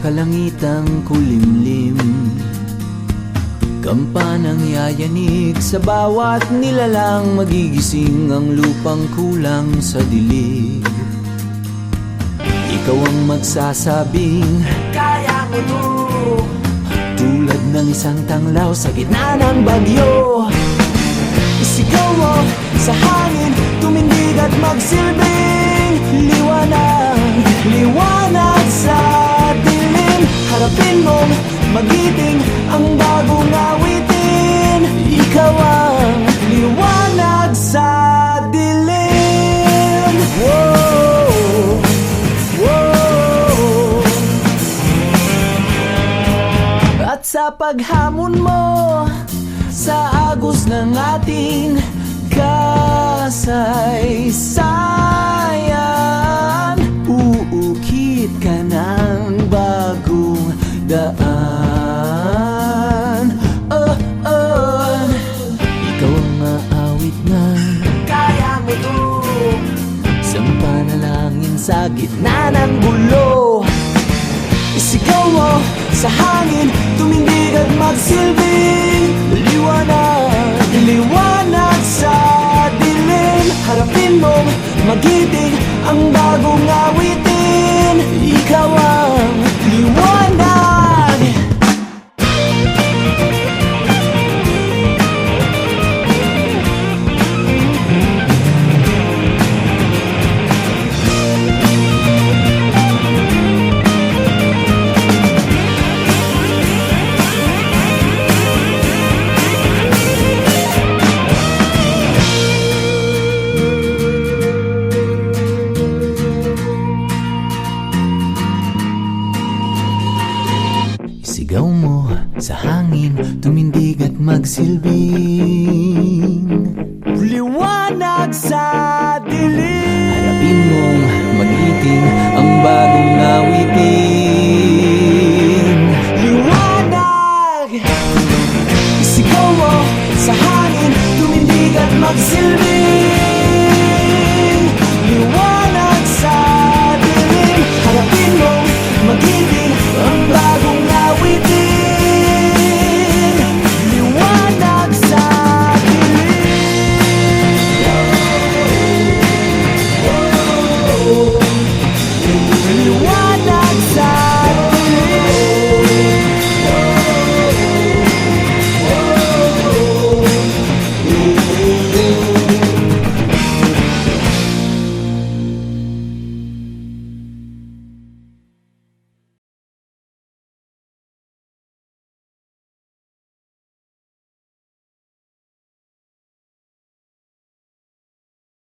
kalangitang kulimlim. Kampanang yayanig sa bawat nilalang, magigising ang lupang kulang sa dilig. Ikaw ang magsasabing kaya mo to, tulad ng isang tanglaw sa gitna ng bagyo. Isigaw mo sa hangin, tumindig at magsilbing liwanag, liwanag sa dilim. Harapin mong magiting ang bagong awitin. Ikaw ang liwanag sa dilim. Whoa, whoa. At sa paghamon mo sa agos ng ating kasaysayan, uukit ka ng bagong daan. Ikaw ang maawit na kaya mo to, isang panalangin sa gitna ng gulo. Isigaw mo sa hangin, tumindig at magsilbing liwanag, liwanag sa dilim. Harapin mong magiting ang bagong awitin. Ikaw ang liwanag. Sigaw mo sa hangin, tumindig at magsilbing liwanag sa dilim. Harapin mong magiting ang bagong awitin. Liwanag. Isigaw mo sa hangin, tumindig at magsilbing liwanag sa dilim. Harapin mong magiting ang bagong